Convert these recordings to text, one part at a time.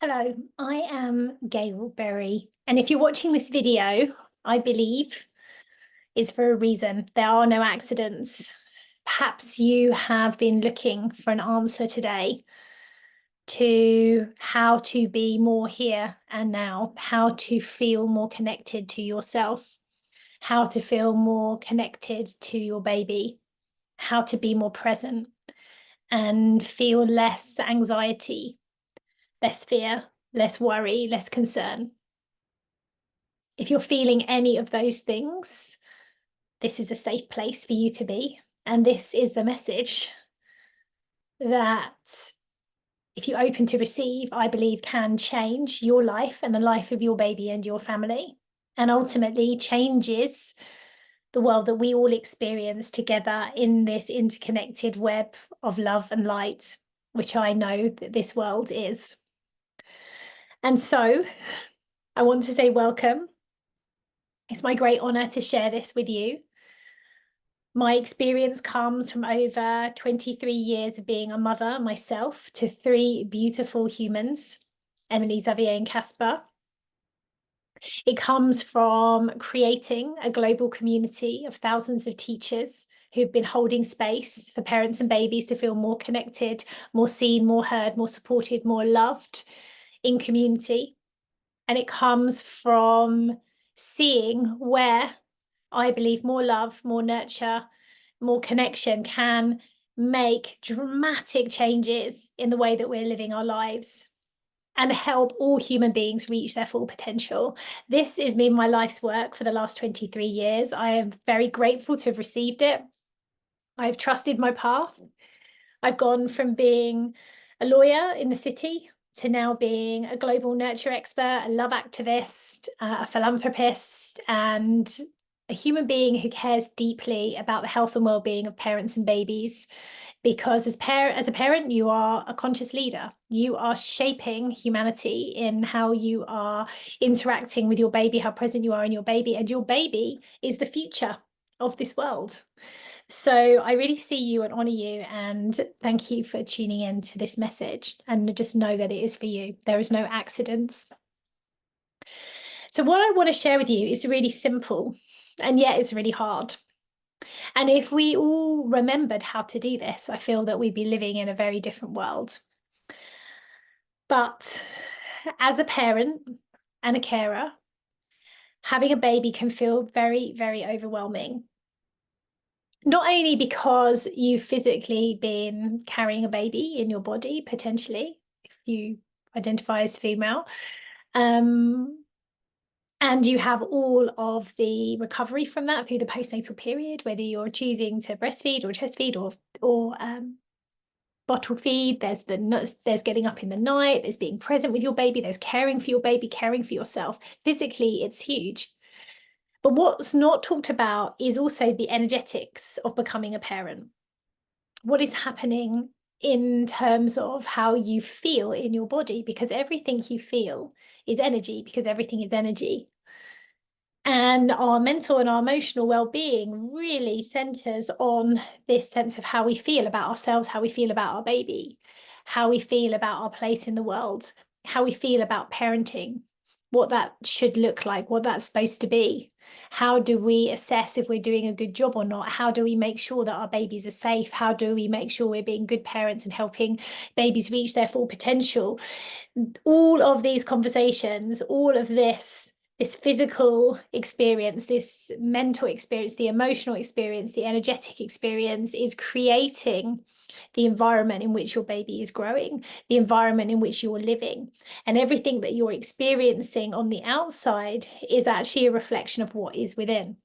Hello, I am Gail Berry, and if you're watching this video, I believe it's for a reason. There are no accidents. Perhaps you have been looking for an answer today to how to be more here and now, how to feel more connected to yourself, how to feel more connected to your baby, how to be more present and feel less anxiety, less fear, less worry, less concern. If you're feeling any of those things, this is a safe place for you to be. And this is the message that, if you open to receive, I believe can change your life and the life of your baby and your family, and ultimately changes the world that we all experience together in this interconnected web of love and light, which I know that this world is. And so I want to say welcome. It's my great honor to share this with you. My experience comes from over 23 years of being a mother myself to three beautiful humans, Emily, Xavier, and Casper. It comes from creating a global community of thousands of teachers who've been holding space for parents and babies to feel more connected, more seen, more heard, more supported, more loved in community. And it comes from seeing where I believe more love, more nurture, more connection can make dramatic changes in the way that we're living our lives and help all human beings reach their full potential. This has been my life's work for the last 23 years. I am very grateful to have received it. I've trusted my path. I've gone from being a lawyer in the city to now being a global nurture expert, a love activist, a philanthropist, and a human being who cares deeply about the health and well-being of parents and babies. Because as a parent, you are a conscious leader. You are shaping humanity in how you are interacting with your baby, how present you are in your baby, and your baby is the future of this world. So I really see you and honor you, and thank you for tuning in to this message, and just know that it is for you. There is no accidents. So what I want to share with you is really simple, and yet it's really hard. And if we all remembered how to do this, I feel that we'd be living in a very different world. But as a parent and a carer, having a baby can feel very, very overwhelming. Not only because you've physically been carrying a baby in your body, potentially, if you identify as female, and you have all of the recovery from that through the postnatal period, whether you're choosing to breastfeed or chest feed or bottle feed. There's getting up in the night, there's being present with your baby, there's caring for your baby, caring for yourself. Physically, it's huge. But what's not talked about is also the energetics of becoming a parent. What is happening in terms of how you feel in your body, because everything you feel is energy, because everything is energy. And our mental and our emotional well-being really centers on this sense of how we feel about ourselves, how we feel about our baby, how we feel about our place in the world, how we feel about parenting, what that should look like, what that's supposed to be. How do we assess if we're doing a good job or not? How do we make sure that our babies are safe? How do we make sure we're being good parents and helping babies reach their full potential? All of these conversations, all of this physical experience, this mental experience, the emotional experience, the energetic experience is creating the environment in which your baby is growing, the environment in which you're living. And everything that you're experiencing on the outside is actually a reflection of what is within.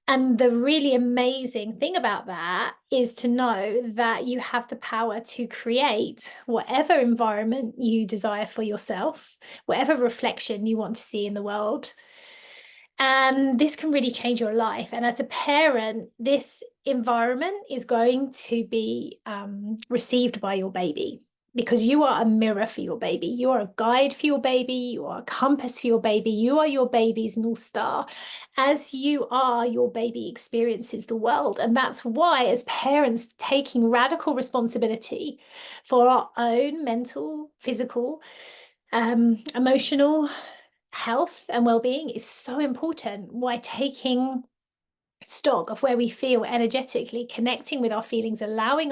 And the really amazing thing about that is to know that you have the power to create whatever environment you desire for yourself, whatever reflection you want to see in the world. And this can really change your life. And as a parent, this environment is going to be received by your baby. because you are a mirror for your baby. You are a guide for your baby. You are a compass for your baby. You are your baby's North Star. As you are, your baby experiences the world. And that's why, as parents, taking radical responsibility for our own mental, physical, emotional health and well-being is so important. Why taking stock of where we feel energetically, connecting with our feelings, allowing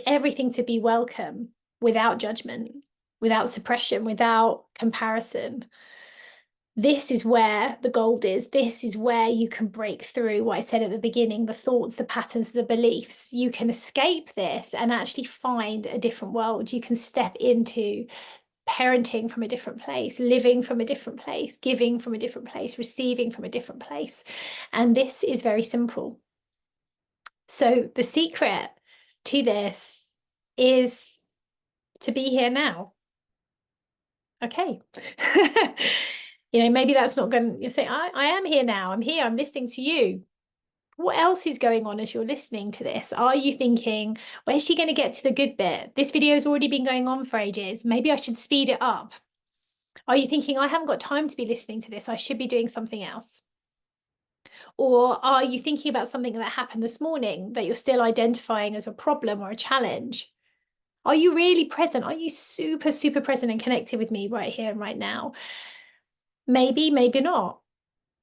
everything to be welcome without judgment, without suppression, without comparison. This is where the gold is. This is where you can break through what I said at the beginning, the thoughts, the patterns, the beliefs. You can escape this and actually find a different world. You can step into parenting from a different place, living from a different place, giving from a different place, receiving from a different place. And this is very simple. So the secret to this is to be here now. Okay. Maybe that's not going to say, I am here now. I'm here. I'm listening to you. What else is going on as you're listening to this? Are you thinking, where's she going to get to the good bit? This video has already been going on for ages. Maybe I should speed it up. Are you thinking, I haven't got time to be listening to this. I should be doing something else? Or are you thinking about something that happened this morning that you're still identifying as a problem or a challenge? Are you really present? Are you super, super present and connected with me right here and right now? Maybe, maybe not.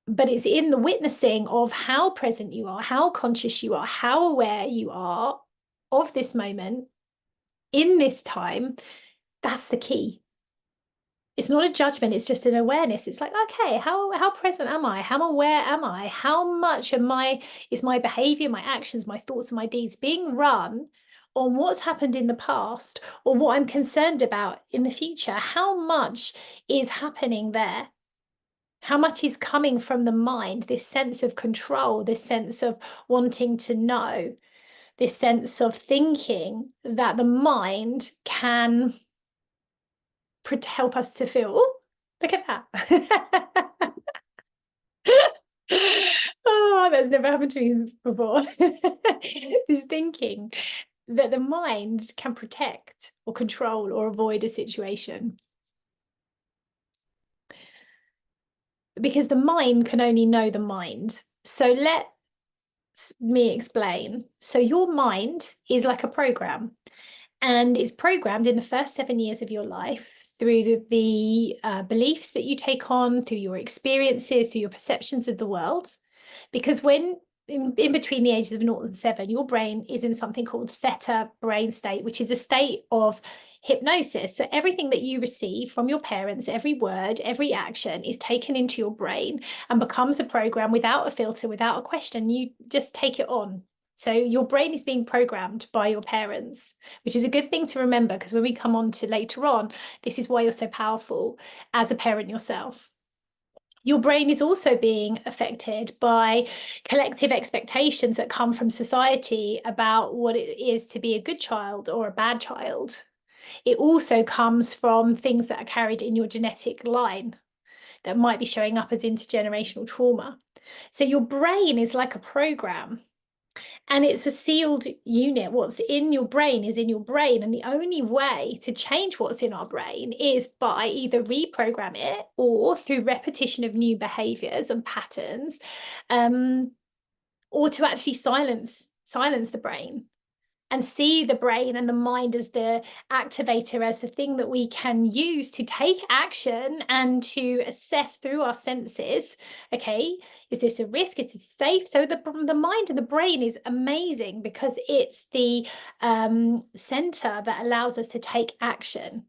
But it's in the witnessing of how present you are, how conscious you are, how aware you are of this moment in this time. That's the key. It's not a judgment, it's just an awareness. It's like, okay, how present am I? How aware am I? How much is my behavior, my actions, my thoughts, and my deeds being run on what's happened in the past or what I'm concerned about in the future? How much is happening there? How much is coming from the mind, this sense of control, this sense of wanting to know, this sense of thinking that the mind can help us to feel, oh, look at that. Oh, that's never happened to me before. This thinking that the mind can protect or control or avoid a situation. Because the mind can only know the mind. So let me explain. So your mind is like a program, and it's programmed in the first 7 years of your life through the beliefs that you take on, through your experiences, through your perceptions of the world. Because when in between the ages of 0 and 7, your brain is in something called theta brain state, which is a state of hypnosis. So everything that you receive from your parents, every word, every action is taken into your brain and becomes a program without a filter, without a question. You just take it on. So your brain is being programmed by your parents, which is a good thing to remember, because when we come on to later on, this is why you're so powerful as a parent yourself. Your brain is also being affected by collective expectations that come from society about what it is to be a good child or a bad child. It also comes from things that are carried in your genetic line that might be showing up as intergenerational trauma. So your brain is like a program, and it's a sealed unit. What's in your brain is in your brain. And the only way to change what's in our brain is by either reprogram it or through repetition of new behaviors and patterns, or to actually silence the brain and see the brain and the mind as the activator, as the thing that we can use to take action and to assess through our senses. Okay, is this a risk? Is it safe? So the mind and the brain is amazing because it's the center that allows us to take action.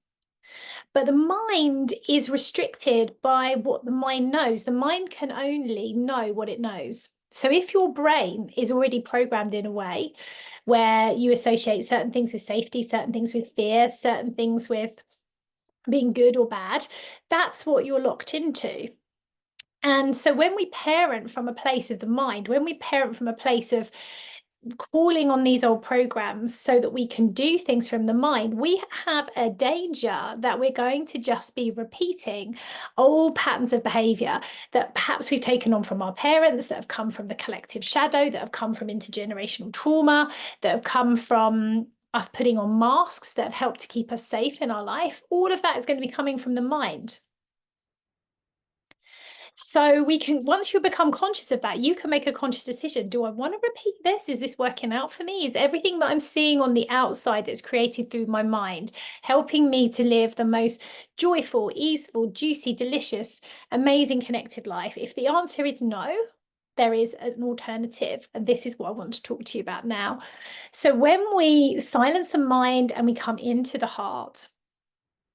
But the mind is restricted by what the mind knows. The mind can only know what it knows. So if your brain is already programmed in a way where you associate certain things with safety, certain things with fear, certain things with being good or bad, that's what you're locked into. And so when we parent from a place of the mind, when we parent from a place of calling on these old programs so that we can do things from the mind, we have a danger that we're going to just be repeating old patterns of behavior that perhaps we've taken on from our parents, that have come from the collective shadow, that have come from intergenerational trauma, that have come from us putting on masks that have helped to keep us safe in our life, all of that is going to be coming from the mind. So we can, once you become conscious of that, you can make a conscious decision. Do I want to repeat this? Is this working out for me? Is everything that I'm seeing on the outside that's created through my mind helping me to live the most joyful, easeful, juicy, delicious, amazing, connected life? If the answer is no, there is an alternative. And this is what I want to talk to you about now. So when we silence the mind and we come into the heart,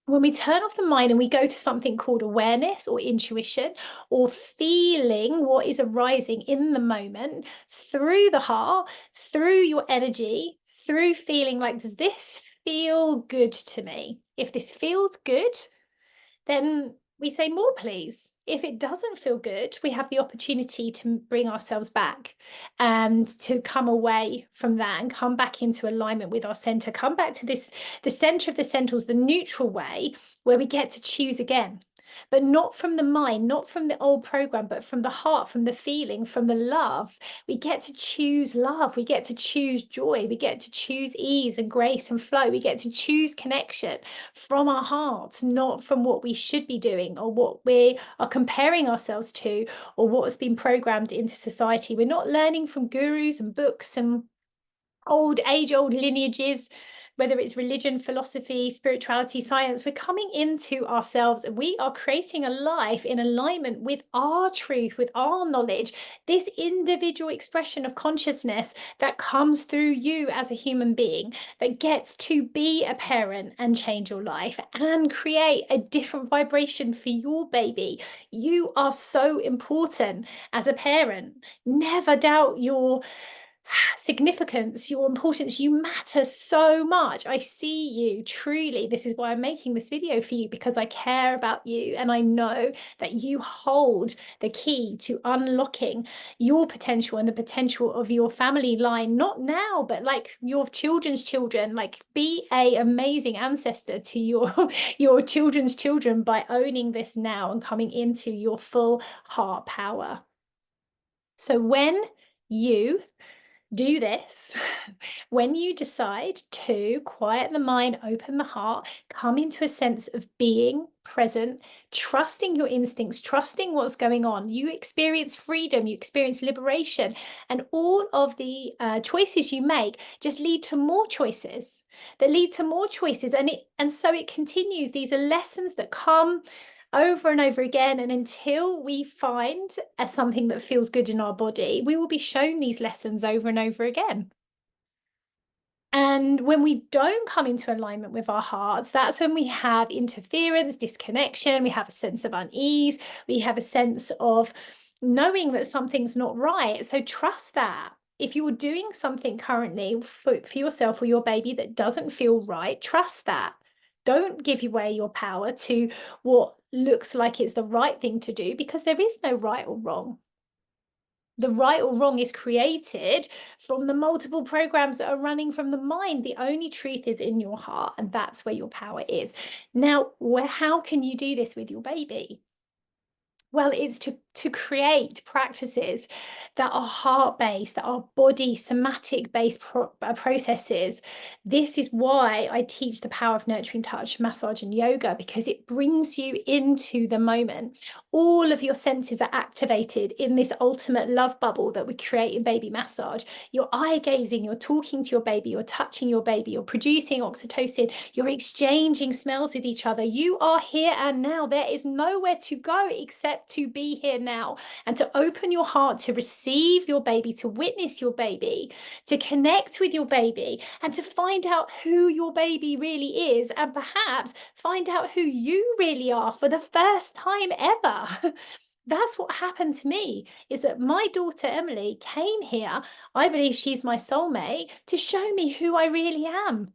when we turn off the mind and we go to something called awareness or intuition, or feeling what is arising in the moment through the heart, through your energy, through feeling like, does this feel good to me? If this feels good, then we say more, please. If it doesn't feel good, we have the opportunity to bring ourselves back and to come away from that and come back into alignment with our center, come back to this, the center of the centers, the neutral way, where we get to choose again, but not from the mind, not from the old program, but from the heart, from the feeling, from the love. We get to choose love. We get to choose joy. We get to choose ease and grace and flow. We get to choose connection from our hearts, not from what we should be doing or what we are comparing ourselves to or what has been programmed into society. We're not learning from gurus and books and age-old lineages, whether it's religion, philosophy, spirituality, science. We're coming into ourselves and we are creating a life in alignment with our truth, with our knowledge, this individual expression of consciousness that comes through you as a human being, that gets to be a parent and change your life and create a different vibration for your baby. You are so important as a parent. Never doubt your significance, your importance. You matter so much. I see you truly. This is why I'm making this video for you, because I care about you and I know that you hold the key to unlocking your potential and the potential of your family line, not now, but like your children's children. Like, be a amazing ancestor to your children's children by owning this now and coming into your full heart power. So when you do this, when you decide to quiet the mind, open the heart, come into a sense of being present, trusting your instincts, trusting what's going on, you experience freedom, you experience liberation, and all of the choices you make just lead to more choices that lead to more choices. And so it continues. These are lessons that come over and over again, and until we find something that feels good in our body, we will be shown these lessons over and over again. And when we don't come into alignment with our hearts, that's when we have interference, disconnection, we have a sense of unease, we have a sense of knowing that something's not right. So trust that. If you're doing something currently for yourself or your baby that doesn't feel right, trust that. Don't give away your power to what looks like it's the right thing to do, because there is no right or wrong. The right or wrong is created from the multiple programs that are running from the mind. The only truth is in your heart, and that's where your power is. Now, how can you do this with your baby? Well, it's to create practices that are heart-based, that are body somatic-based processes. This is why I teach the power of nurturing touch, massage, and yoga, because it brings you into the moment. All of your senses are activated in this ultimate love bubble that we create in baby massage. You're eye gazing, you're talking to your baby, you're touching your baby, you're producing oxytocin, you're exchanging smells with each other. You are here and now. There is nowhere to go except to be here now, and to open your heart to receive your baby, to witness your baby, to connect with your baby, and to find out who your baby really is, and perhaps find out who you really are for the first time ever. That's what happened to me, is that my daughter Emily came here, I believe she's my soulmate, to show me who I really am,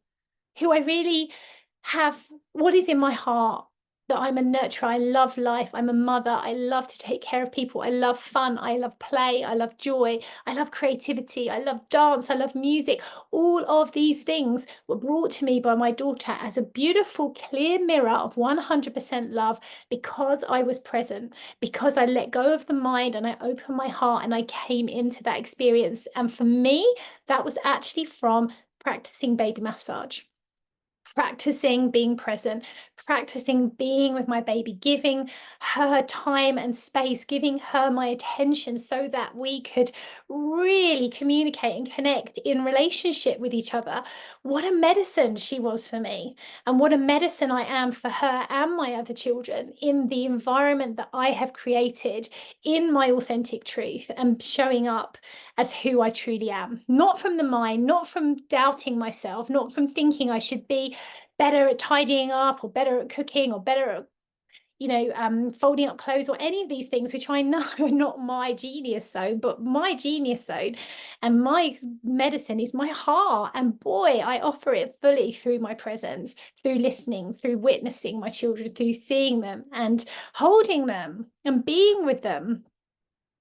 who I really have, what is in my heart, that I'm a nurturer. I love life. I'm a mother. I love to take care of people. I love fun. I love play. I love joy. I love creativity. I love dance. I love music. All of these things were brought to me by my daughter as a beautiful, clear mirror of 100% love, because I was present, because I let go of the mind and I opened my heart and I came into that experience. And for me, that was actually from practicing baby massage, practicing being present, practicing being with my baby, giving her time and space, giving her my attention so that we could really communicate and connect in relationship with each other. What a medicine she was for me, and what a medicine I am for her and my other children in the environment that I have created in my authentic truth and showing up as who I truly am, not from the mind, not from doubting myself, not from thinking I should be better at tidying up or better at cooking or better at folding up clothes or any of these things, which I know are not my genius zone. But my genius zone and my medicine is my heart, and boy, I offer it fully through my presence, through listening, through witnessing my children, through seeing them and holding them and being with them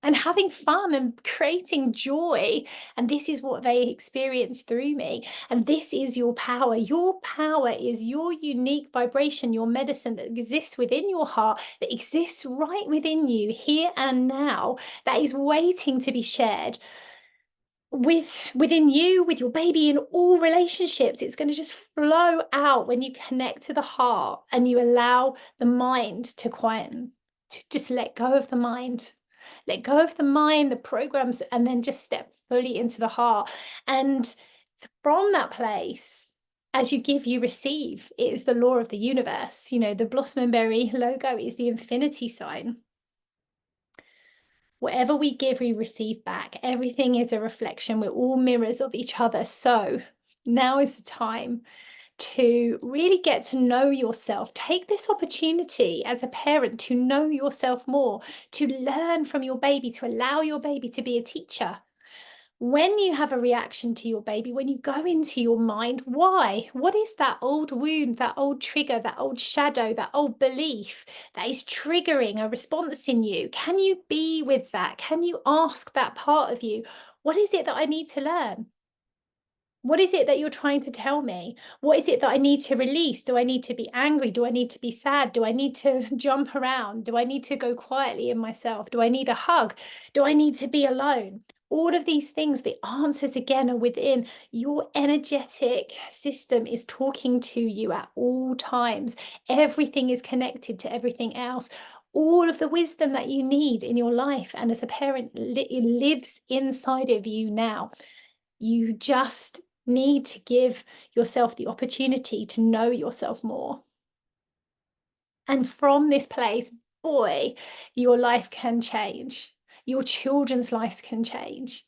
and having fun and creating joy. And this is what they experience through me. And this is your power. Your power is your unique vibration, your medicine that exists within your heart, that exists right within you here and now, that is waiting to be shared within you, with your baby, in all relationships. It's going to just flow out when you connect to the heart and you allow the mind to quieten, to just let go of the mind. Let go of the mind, the programs, and then just step fully into the heart. And from that place, as you give, you receive. It is the law of the universe. You know, the Blossom and Berry logo is the infinity sign. Whatever we give, we receive back. Everything is a reflection. We're all mirrors of each other. So now is the time to really get to know yourself. Take this opportunity as a parent to know yourself more, to learn from your baby, to allow your baby to be a teacher. When you have a reaction to your baby, when you go into your mind, why? What is that old wound, that old trigger, that old shadow, that old belief that is triggering a response in you? Can you be with that? Can you ask that part of you, what is it that I need to learn? What is it that you're trying to tell me? What is it that I need to release? Do I need to be angry? Do I need to be sad? Do I need to jump around? Do I need to go quietly in myself? Do I need a hug? Do I need to be alone? All of these things, the answers again are within. Your energetic system is talking to you at all times. Everything is connected to everything else. All of the wisdom that you need in your life and as a parent, it lives inside of you now. You just need to give yourself the opportunity to know yourself more. And from this place, boy, your life can change. Your children's lives can change.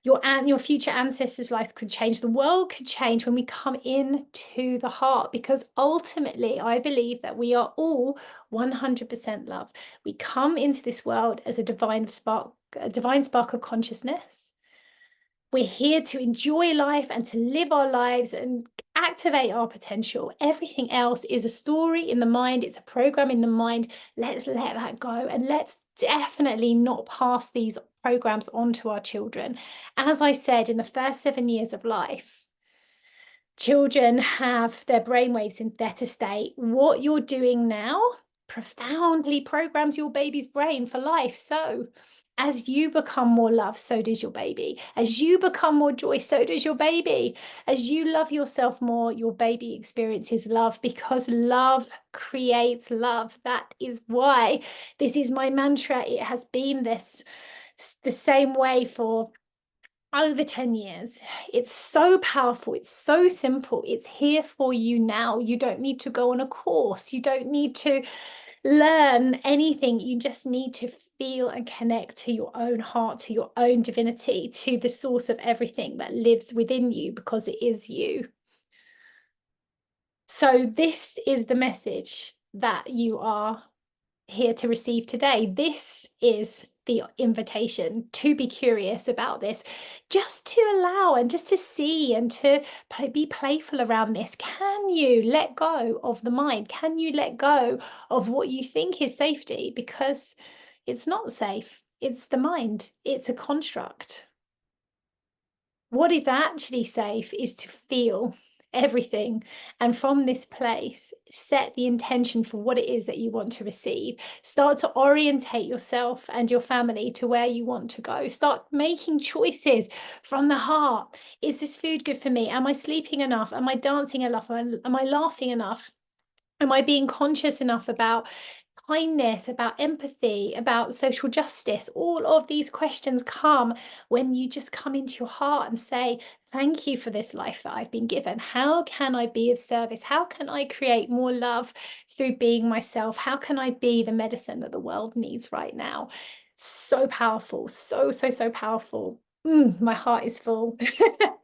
Your future ancestors' lives could change. The world could change when we come into the heart, because ultimately, I believe that we are all 100% love. We come into this world as a divine spark of consciousness. We're here to enjoy life and to live our lives and activate our potential. Everything else is a story in the mind. It's a program in the mind. Let's let that go. And let's definitely not pass these programs on to our children. As I said, in the first 7 years of life, children have their brainwaves in theta state. What you're doing now profoundly programs your baby's brain for life. So as you become more love, so does your baby. As you become more joy, so does your baby. As you love yourself more, your baby experiences love, because love creates love. That is why this is my mantra. It has been the same way for over 10 years. It's so powerful. It's so simple. It's here for you now. You don't need to go on a course. You don't need to learn anything. You just need to feel and connect to your own heart, to your own divinity, to the source of everything that lives within you, because it is you. So this is the message that you are here to receive today. This is the invitation to be curious about this, just to allow and just to see and to be playful around this. Can you let go of the mind? Can you let go of what you think is safety? Because it's not safe. It's the mind. It's a construct. What is actually safe is to feel. everything. And from this place, set the intention for what it is that you want to receive. Start to orientate yourself and your family to where you want to go. Start making choices from the heart. Is this food good for me? Am I sleeping enough? Am I dancing enough? Am I laughing enough? Am I being conscious enough about kindness, about empathy, about social justice? All of these questions come when you just come into your heart and say, thank you for this life that I've been given. How can I be of service? How can I create more love through being myself? How can I be the medicine that the world needs right now? So powerful, so powerful. My heart is full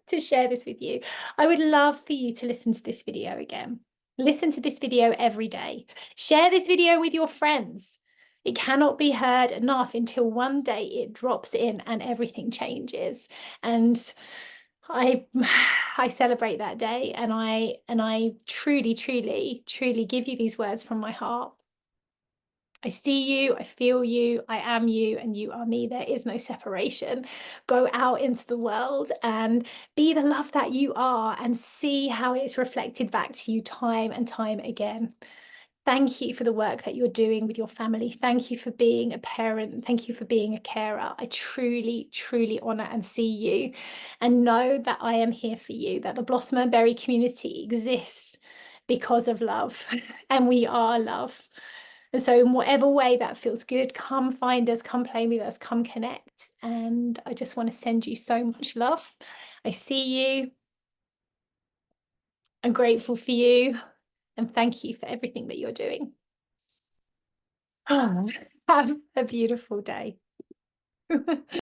to share this with you. I would love for you to listen to this video again. Listen to this video every day. Share this video with your friends. It cannot be heard enough until one day it drops in and everything changes. And I I celebrate that day, and I truly give you these words from my heart. I see you, I feel you, I am you, and you are me. There is no separation. Go out into the world and be the love that you are, and see how it's reflected back to you time and time again. Thank you for the work that you're doing with your family. Thank you for being a parent. Thank you for being a carer. I truly honor and see you, and know that I am here for you, that the Blossom and Berry community exists because of love, and we are love. And so in whatever way that feels good, come find us, come play with us, come connect. And I just want to send you so much love. I see you. I'm grateful for you. And thank you for everything that you're doing. Have a beautiful day.